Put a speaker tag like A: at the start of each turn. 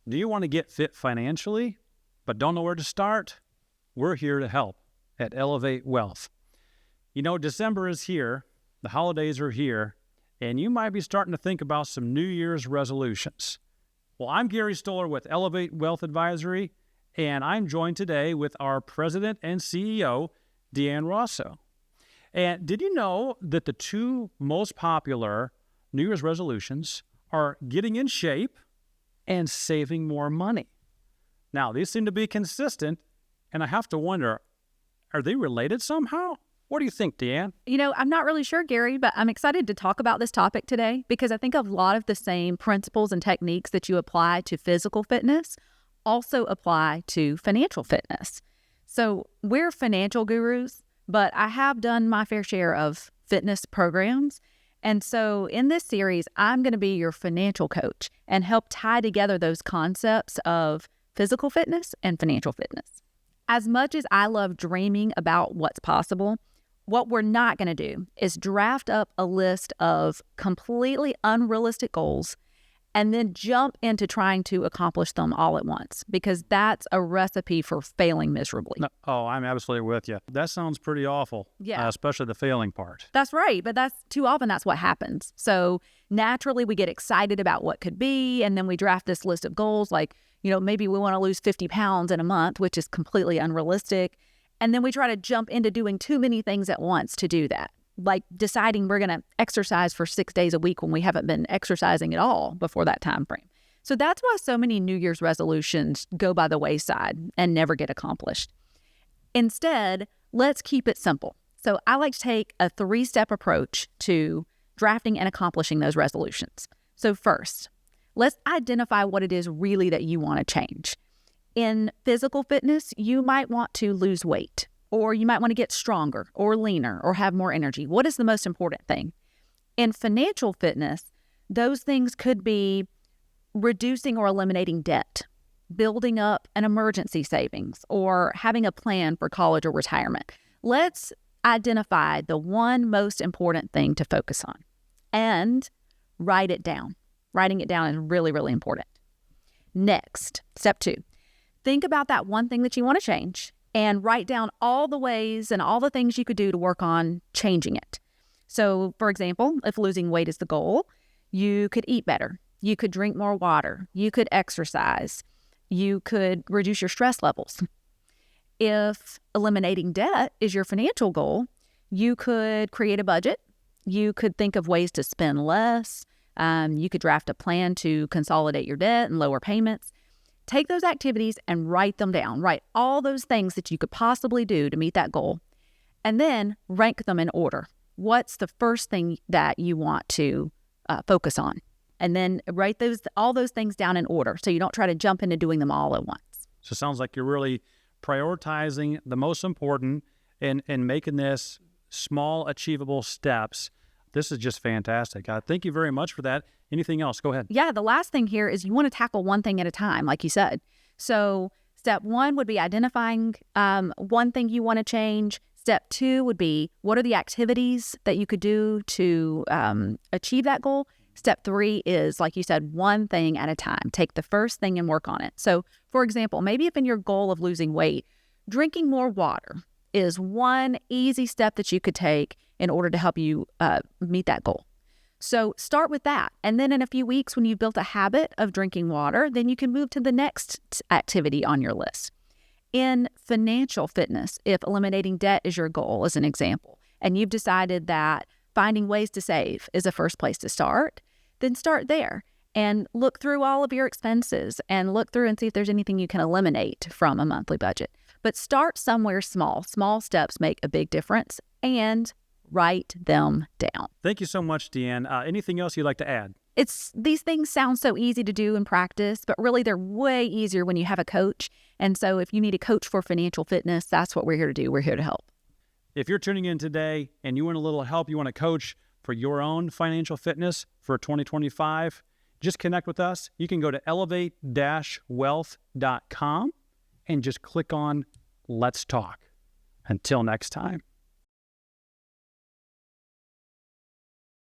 A: Do you want to get fit financially, but don't know where to start? We're here to help at Elevate Wealth. You know, December is here, the holidays are here, and you might be starting to think about some New Year's resolutions. Well, I'm Gary Stoller with Elevate Wealth Advisory, and I'm joined today with our President and CEO, Deanne Rosso. And did you know that the two most popular New Year's resolutions are getting in shape and saving more money? Now, these seem to be consistent, and I have to wonder, are they related somehow? What do you think, Deanne?
B: You know, I'm not really sure, Gary, but I'm excited to talk about this topic today because I think a lot of the same principles and techniques that you apply to physical fitness also apply to financial fitness. So we're financial gurus, but I have done my fair share of fitness programs. And so in this series, I'm going to be your financial coach and help tie together those concepts of physical fitness and financial fitness. As much as I love dreaming about what's possible, what we're not going to do is draft up a list of completely unrealistic goals and then jump into trying to accomplish them all at once, because that's a recipe for failing miserably.
A: No, I'm absolutely with you. That sounds pretty awful, especially the failing part.
B: That's right, but that's too often that's what happens. So naturally we get excited about what could be, and then we draft this list of goals like, you know, maybe we want to lose 50 pounds in a month, which is completely unrealistic. And then we try to jump into doing too many things at once to do that, like deciding we're going to exercise for 6 days a week when we haven't been exercising at all before that time frame. So that's why so many New Year's resolutions go by the wayside and never get accomplished. Instead, let's keep it simple. So I like to take a 3-step approach to drafting and accomplishing those resolutions. So first, let's identify what it is really that you want to change. In physical fitness, you might want to lose weight, or you might want to get stronger or leaner or have more energy. What is the most important thing? In financial fitness, those things could be reducing or eliminating debt, building up an emergency savings, or having a plan for college or retirement. Let's identify the one most important thing to focus on and write it down. Writing it down is really, really important. Next, step 2. Think about that one thing that you want to change and write down all the ways and all the things you could do to work on changing it. So, for example, if losing weight is the goal, you could eat better. You could drink more water. You could exercise. You could reduce your stress levels. If eliminating debt is your financial goal, you could create a budget. You could think of ways to spend less. You could draft a plan to consolidate your debt and lower payments. Take those activities and write them down. Write all those things that you could possibly do to meet that goal, and then rank them in order. What's the first thing that you want to focus on? And then write all those things down in order so you don't try to jump into doing them all at once.
A: So it sounds like you're really prioritizing the most important and making this small, achievable steps. This is just fantastic. Thank you very much for that. Anything else? Go ahead.
B: Yeah, the last thing here is you want to tackle one thing at a time, like you said. So step 1 would be identifying one thing you want to change. Step 2 would be what are the activities that you could do to achieve that goal. Step 3 is, like you said, one thing at a time. Take the first thing and work on it. So, for example, maybe if in your goal of losing weight, drinking more water is one easy step that you could take in order to help you meet that goal. So start with that. And then in a few weeks, when you've built a habit of drinking water, then you can move to the next activity on your list. In financial fitness, if eliminating debt is your goal, as an example, and you've decided that finding ways to save is the first place to start, then start there and look through all of your expenses and look through and see if there's anything you can eliminate from a monthly budget. But start somewhere small. Small steps make a big difference, and write them down.
A: Thank you so much, Deanne. Anything else you'd like to add?
B: These things sound so easy to do in practice, but really they're way easier when you have a coach. And so if you need a coach for financial fitness, that's what we're here to do. We're here to help.
A: If you're tuning in today and you want a little help, you want a coach for your own financial fitness for 2025, just connect with us. You can go to elevate-wealth.com and just click on Let's Talk. Until next time.